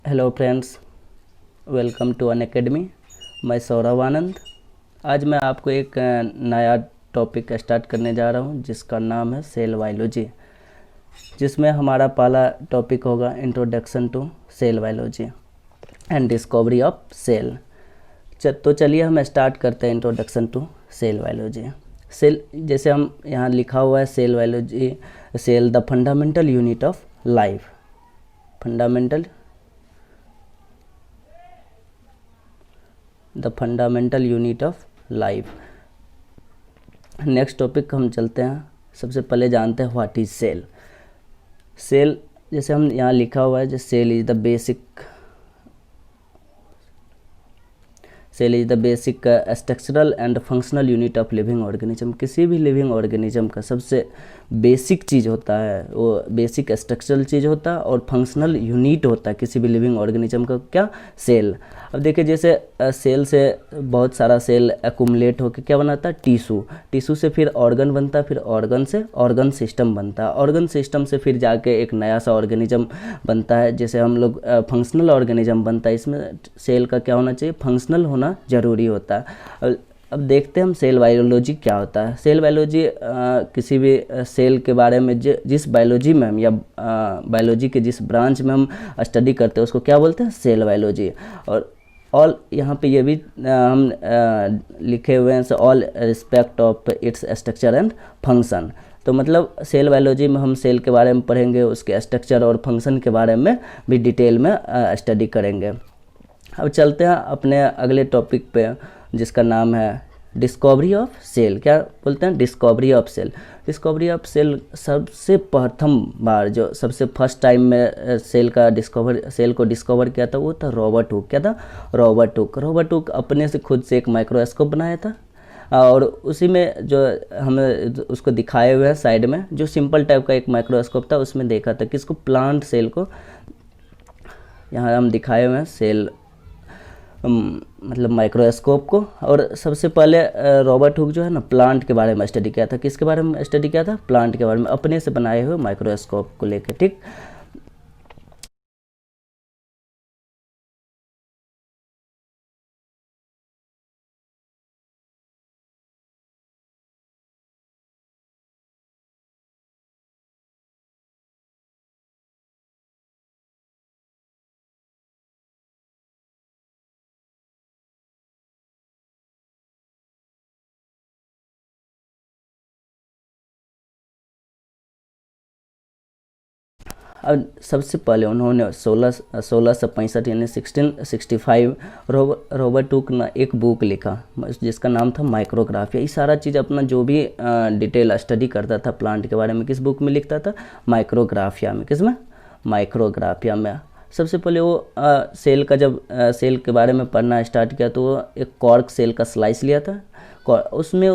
Hello friends, welcome to Unacademy. मैं सौरभ आनंद। आज मैं आपको एक नया टॉपिक स्टार्ट करने जा रहा हूं जिसका नाम है सेल बायोलॉजी, जिसमें हमारा पहला टॉपिक होगा introduction to cell biology and discovery of cell. तो चलिए हम स्टार्ट करते हैं introduction to cell biology. Cell, जैसे हम यहाँ लिखा हुआ है cell biology, cell the fundamental unit of life. The fundamental unit of life. Next topic हम चलते हैं। सबसे पहले जानते हैं व्हाट इज सेल। सेल, जैसे हम यहाँ लिखा हुआ है, cell is the basic structural and functional unit of living organism. किसी भी लिविंग ऑर्गेनिज्म का सबसे बेसिक चीज़ होता है, वो बेसिक स्ट्रक्चरल चीज़ होता है और फंक्शनल यूनिट होता है किसी भी लिविंग ऑर्गेनिज्म का, क्या? सेल। अब देखिए, जैसे सेल से बहुत सारा सेल एक्यूमुलेट होकर क्या बनाता है? टिश्यू से फिर ऑर्गन बनता है, फिर ऑर्गन से ऑर्गन सिस्टम बनता है, ऑर्गन सिस्टम से फिर जाके एक नया सा ऑर्गेनिज्म बनता है, जैसे हम लोग फंक्शनल ऑर्गेनिज्म बनता है। इसमें सेल का क्या होना चाहिए? फंक्शनल होना ज़रूरी होता है। अब देखते हैं हम सेल बायोलॉजी क्या होता है। सेल बायोलॉजी किसी भी सेल के बारे में जिस बायोलॉजी में हम या बायोलॉजी के जिस ब्रांच में हम स्टडी करते हैं उसको क्या बोलते हैं? Cell biology. और यहाँ पे ये भी हम लिखे हुए हैं, all respect of its structure and function. तो मतलब सेल बायोलॉजी में हम सेल के बारे में पढ़ेंगे, उसके स्ट्रक्चर और फंक्शन के बारे में भी डिटेल में स्टडी करेंगे। अब चलते हैं अपने अगले टॉपिक पे, जिसका नाम है डिस्कवरी ऑफ सेल। क्या बोलते हैं? Discovery of cell. Discovery of cell सबसे प्रथम बार, जो सबसे फर्स्ट टाइम में सेल को डिस्कवर किया था, वो था रॉबर्ट हुक। क्या था? रॉबर्ट हुक अपने से खुद से एक माइक्रोस्कोप बनाया था, और उसी में जो हमें उसको दिखाए हुए हैं साइड में, जो सिंपल टाइप का एक माइक्रोस्कोप था, उसमें देखा था किसको? प्लांट सेल को। यहाँ हम दिखाए हुए हैं सेल, मतलब माइक्रोस्कोप को। और सबसे पहले रॉबर्ट हुक जो है ना, प्लांट के बारे में स्टडी किया था। किसके बारे में स्टडी किया था? प्लांट के बारे में, अपने से बनाए हुए माइक्रोस्कोप को लेकर। ठीक। अब सबसे पहले उन्होंने 1665 यानी 1665 रॉबर्ट हुक ने एक बुक लिखा जिसका नाम था माइक्रोग्राफिया। ये सारा चीज़ अपना जो भी डिटेल स्टडी करता था प्लांट के बारे में, किस बुक में लिखता था? माइक्रोग्राफिया में। किसमें? माइक्रोग्राफिया में। सबसे पहले वो सेल का, जब सेल के बारे में पढ़ना स्टार्ट किया तो वो एक कॉर्क सेल का स्लाइस लिया था। उसमें